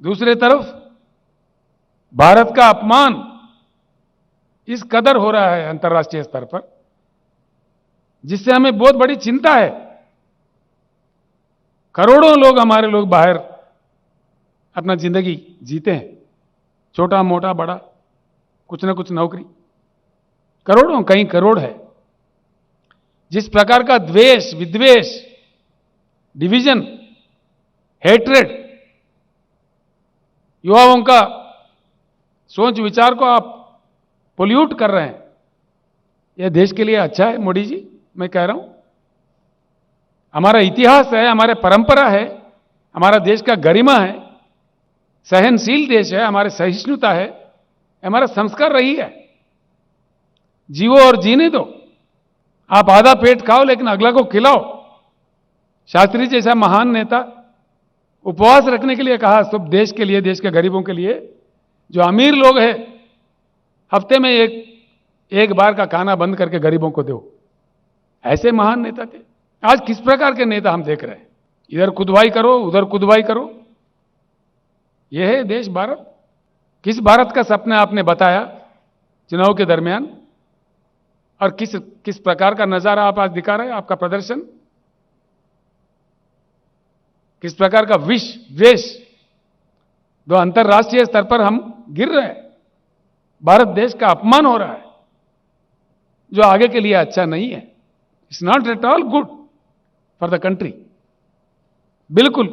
दूसरे तरफ भारत का अपमान इस कदर हो रहा है अंतर्राष्ट्रीय स्तर पर, जिससे हमें बहुत बड़ी चिंता है। करोड़ों लोग, हमारे लोग बाहर अपना जिंदगी जीते हैं, छोटा मोटा बड़ा, कुछ ना कुछ नौकरी, करोड़ों, कई करोड़ है। जिस प्रकार का द्वेष, विद्वेष, डिवीजन, हेट्रेड, युवाओं का सोच विचार को आप पोल्यूट कर रहे हैं, यह देश के लिए अच्छा है मोदी जी? मैं कह रहा हूं, हमारा इतिहास है, हमारे परंपरा है, हमारा देश का गरिमा है, सहनशील देश है, हमारे सहिष्णुता है, हमारा संस्कार रही है। जीवो और जीने दो। आप आधा पेट खाओ लेकिन अगला को खिलाओ। शास्त्री जैसा महान नेता उपवास रखने के लिए कहा, सब देश के लिए, देश के गरीबों के लिए। जो अमीर लोग हैं हफ्ते में एक बार का खाना बंद करके गरीबों को दो। ऐसे महान नेता थे। आज किस प्रकार के नेता हम देख रहे हैं? इधर खुदवाई करो, उधर खुदवाई करो। यह है देश भारत। किस भारत का सपना आपने बताया चुनाव के दरमियान, और किस प्रकार का नजारा आप आज दिखा रहे हैं? आपका प्रदर्शन किस प्रकार का विष, द्वेष, जो अंतर्राष्ट्रीय स्तर पर हम गिर रहे हैं। भारत देश का अपमान हो रहा है, जो आगे के लिए अच्छा नहीं है। It's not at all good for the country. बिल्कुल।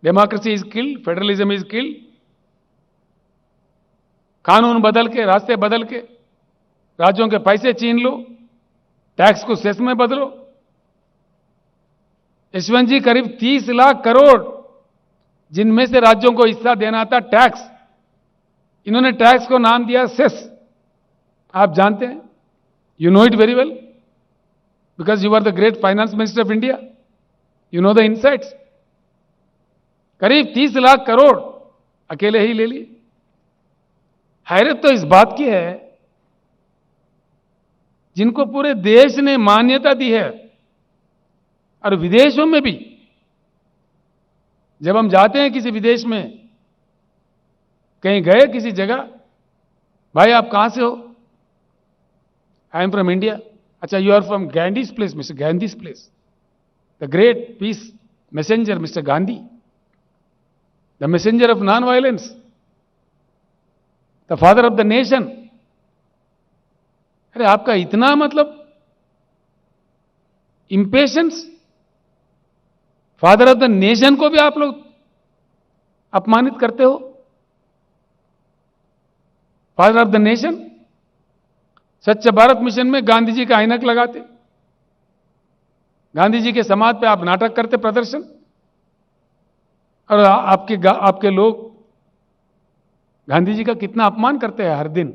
Democracy is killed, federalism is killed. कानून बदल के, रास्ते बदल के, राज्यों के पैसे छीन लो, टैक्स को सेस में बदलो। यशवंत जी, करीब 30 लाख करोड़ जिनमें से राज्यों को हिस्सा देना था टैक्स, इन्होंने टैक्स को नाम दिया सेस। आप जानते हैं, you know it very well, because you are the great finance minister of India, you know the insights. करीब 30 लाख करोड़ अकेले ही ले लिए। हैरत तो इस बात की है, जिनको पूरे देश ने मान्यता दी है, और विदेशों में भी जब हम जाते हैं किसी विदेश में, कहीं गए किसी जगह, भाई आप कहां से हो? I am from India. अच्छा, you are from Gandhi's place, mister Gandhi's place, the great peace messenger mister Gandhi, the messenger of non violence, the father of the nation. अरे आपका इतना मतलब impatience, father of the nation को भी आप लोग अपमानित करते हो। Father of the nation. Swachh Bharat mission में गांधी जी का ऐनक लगाते, गांधी जी के समाज पे आप नाटक करते, प्रदर्शन, और आपके लोग गांधी जी का कितना अपमान करते हैं हर दिन।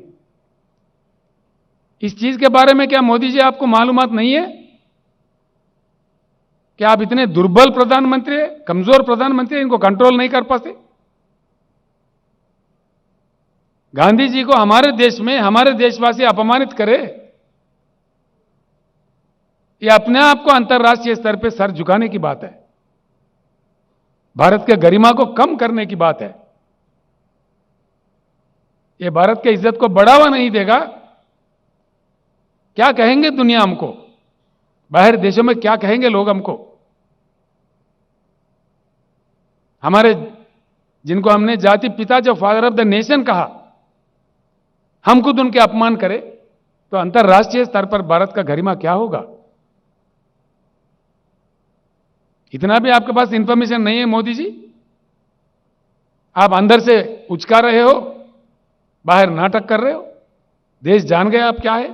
इस चीज के बारे में क्या मोदी जी आपको मालूमात नहीं है कि आप इतने दुर्बल प्रधानमंत्री हैं, कमजोर प्रधानमंत्री, इनको कंट्रोल नहीं कर पाते? गांधी जी को हमारे देश में हमारे देशवासी अपमानित करे, यह अपने आप को अंतर्राष्ट्रीय स्तर पर सर झुकाने की बात है, भारत के गरिमा को कम करने की बात है। यह भारत के इज्जत को बढ़ावा नहीं देगा। क्या कहेंगे दुनिया हमको? बाहर देशों में क्या कहेंगे लोग हमको? हमारे, जिनको हमने जाति पिता, जो फादर ऑफ द नेशन कहा, हम खुद उनके अपमान करें तो अंतर्राष्ट्रीय स्तर पर भारत का गरिमा क्या होगा? इतना भी आपके पास इंफॉर्मेशन नहीं है मोदी जी? आप अंदर से उचका रहे हो, बाहर नाटक कर रहे हो। देश जान गए आप क्या है।